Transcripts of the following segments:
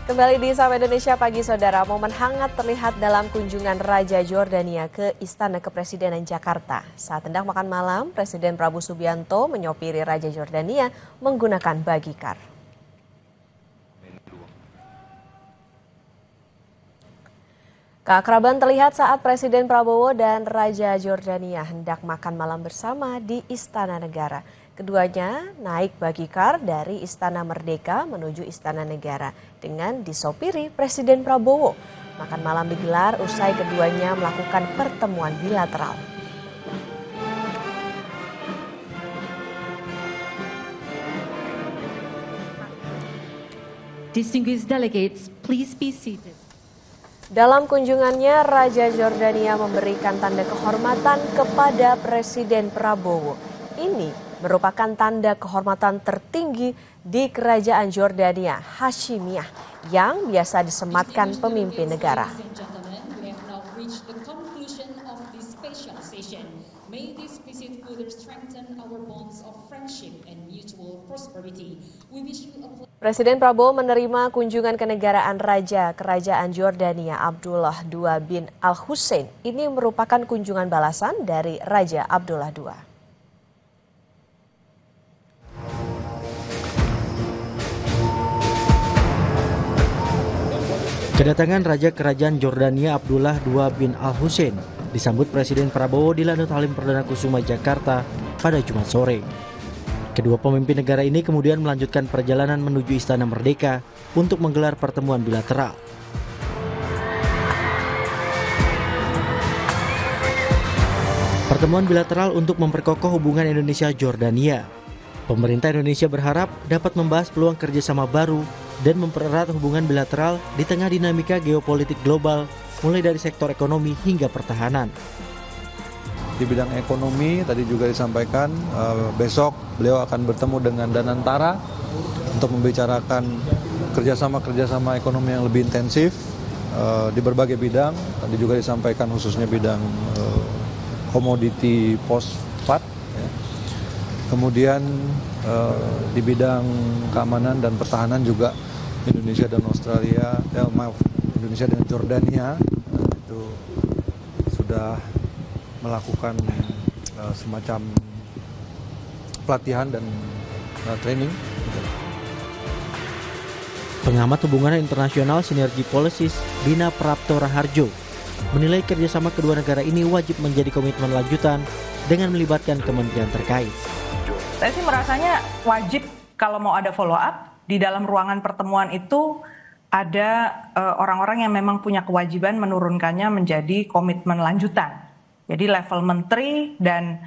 Kembali di Sapa Indonesia Pagi Saudara, momen hangat terlihat dalam kunjungan Raja Jordania ke Istana Kepresidenan Jakarta. Saat hendak makan malam, Presiden Prabowo Subianto menyopiri Raja Jordania menggunakan bagicar. Keakraban terlihat saat Presiden Prabowo dan Raja Jordania hendak makan malam bersama di Istana Negara. Keduanya naik bagicar dari Istana Merdeka menuju Istana Negara dengan disopiri Presiden Prabowo. Makan malam digelar usai keduanya melakukan pertemuan bilateral. Distinguished delegates, please be seated. Dalam kunjungannya, Raja Jordania memberikan tanda kehormatan kepada Presiden Prabowo. Ini merupakan tanda kehormatan tertinggi di Kerajaan Jordania, Hashimiyah, yang biasa disematkan pemimpin negara. Presiden Prabowo menerima kunjungan kenegaraan Raja Kerajaan Jordania Abdullah II bin Al-Hussein. Ini merupakan kunjungan balasan dari Raja Abdullah II. Kedatangan Raja Kerajaan Jordania Abdullah II bin Al-Hussein disambut Presiden Prabowo di Lanut Halim Perdana Kusuma, Jakarta pada Jumat sore. Kedua pemimpin negara ini kemudian melanjutkan perjalanan menuju Istana Merdeka untuk menggelar pertemuan bilateral. Pertemuan bilateral untuk memperkokoh hubungan Indonesia-Jordania. Pemerintah Indonesia berharap dapat membahas peluang kerjasama baru dan mempererat hubungan bilateral di tengah dinamika geopolitik global, mulai dari sektor ekonomi hingga pertahanan. Di bidang ekonomi tadi juga disampaikan besok beliau akan bertemu dengan Danantara untuk membicarakan kerjasama ekonomi yang lebih intensif di berbagai bidang. Tadi juga disampaikan khususnya bidang komoditi fosfat. Kemudian di bidang keamanan dan pertahanan juga Indonesia dan Indonesia dan Jordania itu sudah melakukan semacam pelatihan dan training. Pengamat hubungan internasional Sinergi Policies Dina Prapto Raharjo menilai kerjasama kedua negara ini wajib menjadi komitmen lanjutan dengan melibatkan kementerian terkait. Saya sih merasanya wajib kalau mau ada follow up, di dalam ruangan pertemuan itu ada orang-orang yang memang punya kewajiban menurunkannya menjadi komitmen lanjutan. Jadi level menteri dan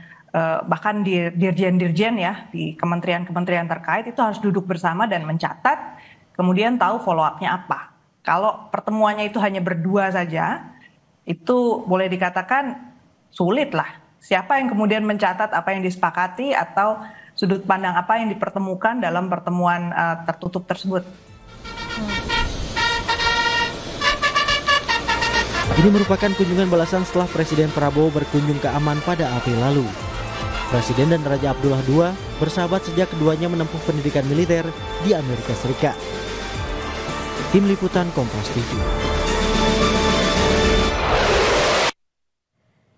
bahkan dirjen-dirjen ya di kementerian-kementerian terkait itu harus duduk bersama dan mencatat, kemudian tahu follow up-nya apa. Kalau pertemuannya itu hanya berdua saja, itu boleh dikatakan sulit lah. Siapa yang kemudian mencatat apa yang disepakati atau sudut pandang apa yang dipertemukan dalam pertemuan tertutup tersebut. Ini merupakan kunjungan balasan setelah Presiden Prabowo berkunjung ke Amman pada April lalu. Presiden dan Raja Abdullah II bersahabat sejak keduanya menempuh pendidikan militer di Amerika Serikat. Tim Liputan Kompas TV.